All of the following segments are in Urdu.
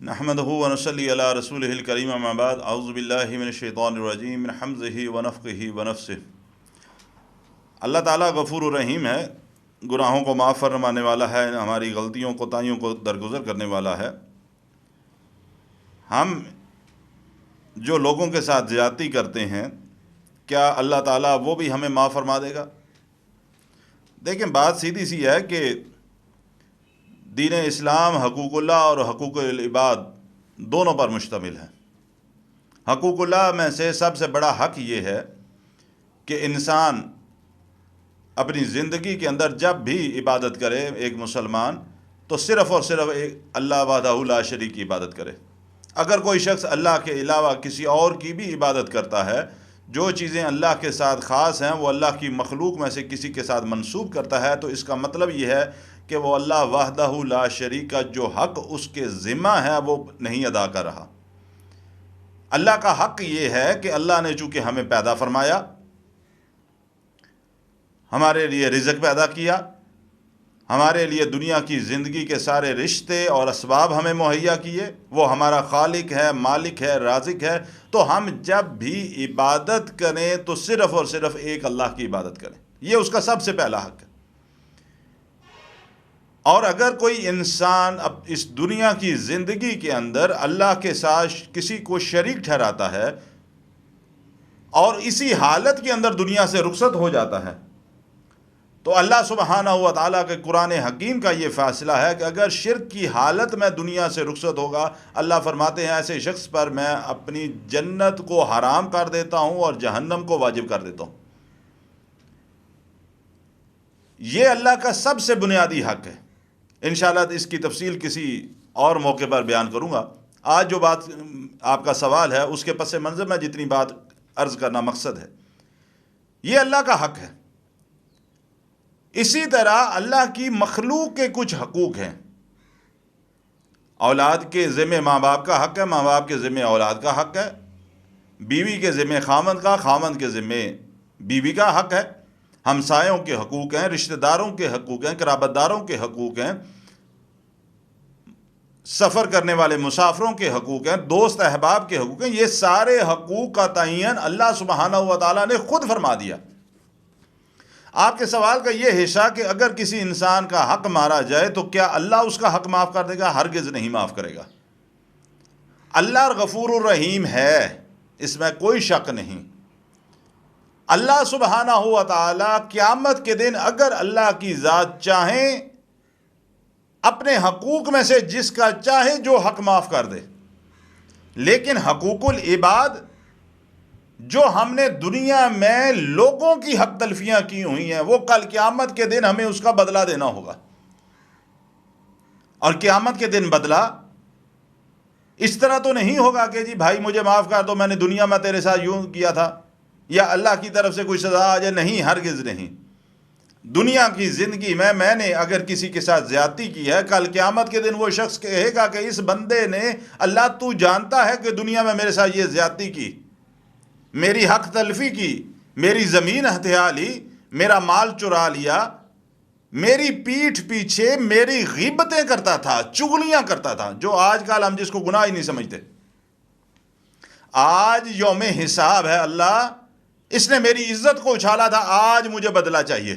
نحمده ونصلي على رسوله الكريم اما بعد اعوذ باللہ من الشیطان الرجیم من حمزه ونفخه ونفثه۔ اللہ تعالیٰ غفور الرحیم ہے، گناہوں کو معاف فرمانے والا ہے، ہماری غلطیوں کوتاہیوں کو درگزر کرنے والا ہے۔ ہم جو لوگوں کے ساتھ زیادتی کرتے ہیں، کیا اللہ تعالیٰ وہ بھی ہمیں معاف فرما دے گا؟ دیکھیں، بات سیدھی سی ہے کہ دین اسلام حقوق اللہ اور حقوق العباد دونوں پر مشتمل ہے۔ حقوق اللہ میں سے سب سے بڑا حق یہ ہے کہ انسان اپنی زندگی کے اندر جب بھی عبادت کرے، ایک مسلمان، تو صرف اور صرف ایک اللہ وحدہ لا شریک کی عبادت کرے۔ اگر کوئی شخص اللہ کے علاوہ کسی اور کی بھی عبادت کرتا ہے، جو چیزیں اللہ کے ساتھ خاص ہیں وہ اللہ کی مخلوق میں سے کسی کے ساتھ منسوب کرتا ہے، تو اس کا مطلب یہ ہے کہ وہ اللہ وحدہ لا شریک کا جو حق اس کے ذمہ ہے وہ نہیں ادا کر رہا۔ اللہ کا حق یہ ہے کہ اللہ نے چونکہ ہمیں پیدا فرمایا، ہمارے لیے رزق پیدا کیا، ہمارے لیے دنیا کی زندگی کے سارے رشتے اور اسباب ہمیں مہیا کیے، وہ ہمارا خالق ہے، مالک ہے، رازق ہے، تو ہم جب بھی عبادت کریں تو صرف اور صرف ایک اللہ کی عبادت کریں۔ یہ اس کا سب سے پہلا حق ہے۔ اور اگر کوئی انسان اب اس دنیا کی زندگی کے اندر اللہ کے ساتھ کسی کو شریک ٹھہراتا ہے اور اسی حالت کے اندر دنیا سے رخصت ہو جاتا ہے، تو اللہ سبحانہ و تعالیٰ کے قرآن حکیم کا یہ فیصلہ ہے کہ اگر شرک کی حالت میں دنیا سے رخصت ہوگا، اللہ فرماتے ہیں ایسے شخص پر میں اپنی جنت کو حرام کر دیتا ہوں اور جہنم کو واجب کر دیتا ہوں۔ یہ اللہ کا سب سے بنیادی حق ہے۔ انشاءاللہ اس کی تفصیل کسی اور موقع پر بیان کروں گا۔ آج جو بات آپ کا سوال ہے اس کے پس منظر میں جتنی بات عرض کرنا مقصد ہے، یہ اللہ کا حق ہے۔ اسی طرح اللہ کی مخلوق کے کچھ حقوق ہیں۔ اولاد کے ذمہ ماں باپ کا حق ہے، ماں باپ کے ذمہ اولاد کا حق ہے، بیوی کے ذمہ خاوند کا، خاوند کے ذمہ بیوی کا حق ہے، ہمسایوں کے حقوق ہیں، رشتہ داروں کے حقوق ہیں، قرابت داروں کے حقوق ہیں، سفر کرنے والے مسافروں کے حقوق ہیں، دوست احباب کے حقوق ہیں۔ یہ سارے حقوق کا تعین اللہ سبحانہ و تعالیٰ نے خود فرما دیا۔ آپ کے سوال کا یہ حصہ کہ اگر کسی انسان کا حق مارا جائے تو کیا اللہ اس کا حق معاف کر دے گا؟ ہرگز نہیں معاف کرے گا۔ اللہ غفور الرحیم ہے، اس میں کوئی شک نہیں۔ اللہ سبحانہ و تعالیٰ قیامت کے دن اگر اللہ کی ذات چاہیں اپنے حقوق میں سے جس کا چاہے جو حق معاف کر دے، لیکن حقوق العباد جو ہم نے دنیا میں لوگوں کی حق تلفیاں کی ہوئی ہیں، وہ کل قیامت کے دن ہمیں اس کا بدلہ دینا ہوگا۔ اور قیامت کے دن بدلہ اس طرح تو نہیں ہوگا کہ جی بھائی مجھے معاف کر دو، میں نے دنیا میں تیرے ساتھ یوں کیا تھا، یا اللہ کی طرف سے کوئی سزا آ جائے۔ نہیں، ہرگز نہیں۔ دنیا کی زندگی میں نے اگر کسی کے ساتھ زیادتی کی ہے، کل قیامت کے دن وہ شخص کہے گا کہ اس بندے نے، اللہ تو جانتا ہے کہ دنیا میں میرے ساتھ یہ زیادتی کی، میری حق تلفی کی، میری زمین ہتھیا لی، میرا مال چرا لیا، میری پیٹھ پیچھے میری غیبتیں کرتا تھا، چغلیاں کرتا تھا، جو آج کل ہم جس کو گناہ ہی نہیں سمجھتے۔ آج یوم حساب ہے، اللہ اس نے میری عزت کو اچھالا تھا، آج مجھے بدلہ چاہیے۔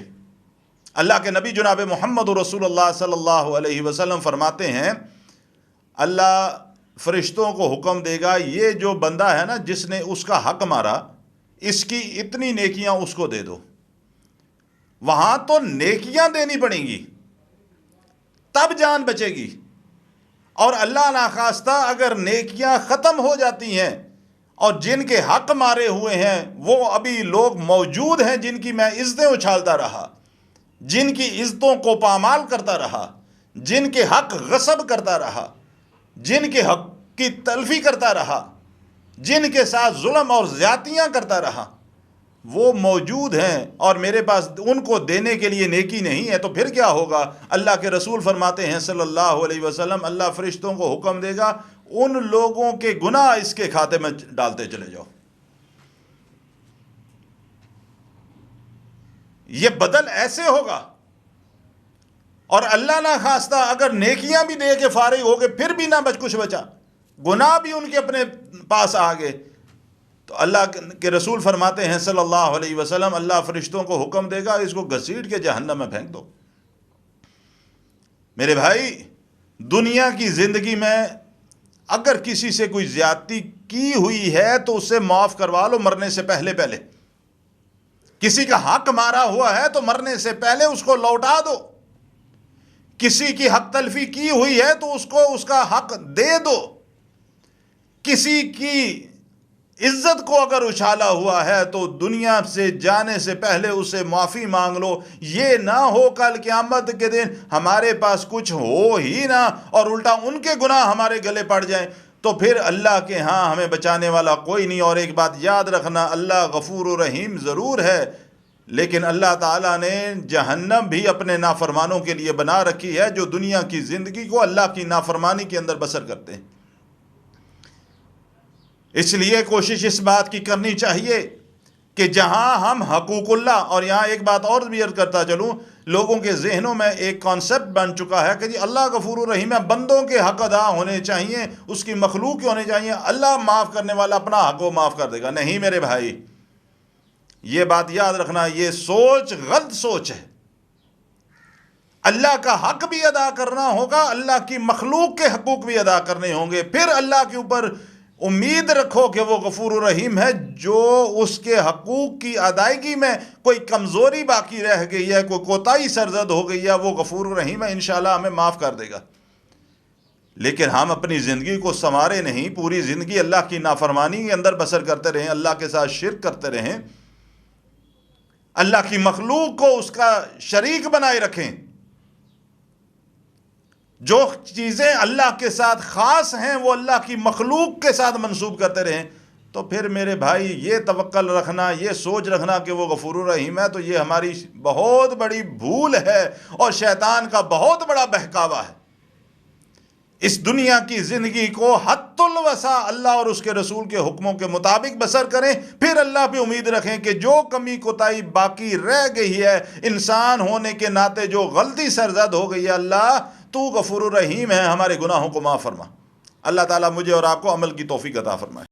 اللہ کے نبی جناب محمد رسول اللہ صلی اللہ علیہ وسلم فرماتے ہیں، اللہ فرشتوں کو حکم دے گا، یہ جو بندہ ہے نا جس نے اس کا حق مارا، اس کی اتنی نیکیاں اس کو دے دو۔ وہاں تو نیکیاں دینی پڑیں گی تب جان بچے گی، اور اللہ ناخواستہ اگر نیکیاں ختم ہو جاتی ہیں اور جن کے حق مارے ہوئے ہیں وہ ابھی لوگ موجود ہیں جن کی میں عزتیں اچھالتا رہا، جن کی عزتوں کو پامال کرتا رہا، جن کے حق غصب کرتا رہا، جن کے حق کی تلفی کرتا رہا، جن کے ساتھ ظلم اور زیادتیاں کرتا رہا، وہ موجود ہیں اور میرے پاس ان کو دینے کے لیے نیکی نہیں ہے، تو پھر کیا ہوگا؟ اللہ کے رسول فرماتے ہیں صلی اللہ علیہ وسلم، اللہ فرشتوں کو حکم دے گا ان لوگوں کے گناہ اس کے کھاتے میں ڈالتے چلے جاؤ۔ یہ بدل ایسے ہوگا، اور اللہ نہ خواستہ اگر نیکیاں بھی دے کے فارغ ہو گئے پھر بھی نہ کچھ بچا، گناہ بھی ان کے اپنے پاس آ گئے، تو اللہ کے رسول فرماتے ہیں صلی اللہ علیہ وسلم، اللہ فرشتوں کو حکم دے گا اس کو گھسیٹ کے جہنم میں پھینک دو۔ میرے بھائی، دنیا کی زندگی میں اگر کسی سے کوئی زیادتی کی ہوئی ہے تو اسے معاف کروا لو مرنے سے پہلے پہلے۔ کسی کا حق مارا ہوا ہے تو مرنے سے پہلے اس کو لوٹا دو۔ کسی کی حق تلفی کی ہوئی ہے تو اس کو اس کا حق دے دو۔ کسی کی عزت کو اگر اچھالا ہوا ہے تو دنیا سے جانے سے پہلے اسے معافی مانگ لو۔ یہ نہ ہو کل قیامت کے دن ہمارے پاس کچھ ہو ہی نہ اور الٹا ان کے گناہ ہمارے گلے پڑ جائیں، تو پھر اللہ کے ہاں ہمیں بچانے والا کوئی نہیں۔ اور ایک بات یاد رکھنا، اللہ غفور و رحیم ضرور ہے، لیکن اللہ تعالیٰ نے جہنم بھی اپنے نافرمانوں کے لیے بنا رکھی ہے جو دنیا کی زندگی کو اللہ کی نافرمانی کے اندر بسر کرتے ہیں۔ اس لیے کوشش اس بات کی کرنی چاہیے کہ جہاں ہم حقوق اللہ، اور یہاں ایک بات اور بھی عرض کرتا چلوں، لوگوں کے ذہنوں میں ایک کانسیپٹ بن چکا ہے کہ جی اللہ غفور الرحیم ہے، بندوں کے حق ادا ہونے چاہیے، اس کی مخلوق کے ہونے چاہیے، اللہ معاف کرنے والا اپنا حق وہ معاف کر دے گا۔ نہیں میرے بھائی، یہ بات یاد رکھنا، یہ سوچ غلط سوچ ہے۔ اللہ کا حق بھی ادا کرنا ہوگا، اللہ کی مخلوق کے حقوق بھی ادا کرنے ہوں گے، پھر اللہ کے اوپر امید رکھو کہ وہ غفور الرحیم ہے۔ جو اس کے حقوق کی ادائیگی میں کوئی کمزوری باقی رہ گئی ہے، کوئی کوتاہی سرزد ہو گئی ہے، وہ غفور الرحیم ہے، انشاءاللہ ہمیں معاف کر دے گا۔ لیکن ہم اپنی زندگی کو سنوارے نہیں، پوری زندگی اللہ کی نافرمانی کے اندر بسر کرتے رہیں، اللہ کے ساتھ شرک کرتے رہیں، اللہ کی مخلوق کو اس کا شریک بنائے رکھیں، جو چیزیں اللہ کے ساتھ خاص ہیں وہ اللہ کی مخلوق کے ساتھ منسوب کرتے رہیں، تو پھر میرے بھائی یہ توکل رکھنا، یہ سوچ رکھنا کہ وہ غفور الرحیم ہے، تو یہ ہماری بہت بڑی بھول ہے اور شیطان کا بہت بڑا بہکاوا ہے۔ اس دنیا کی زندگی کو حد الوسع اللہ اور اس کے رسول کے حکموں کے مطابق بسر کریں، پھر اللہ پہ امید رکھیں کہ جو کمی کوتاہی باقی رہ گئی ہے، انسان ہونے کے ناطے جو غلطی سرزد ہو گئی ہے، اللہ تو غفور الرحیم ہے، ہمارے گناہوں کو معاف فرما۔ اللہ تعالیٰ مجھے اور آپ کو عمل کی توفیق عطا فرمائے۔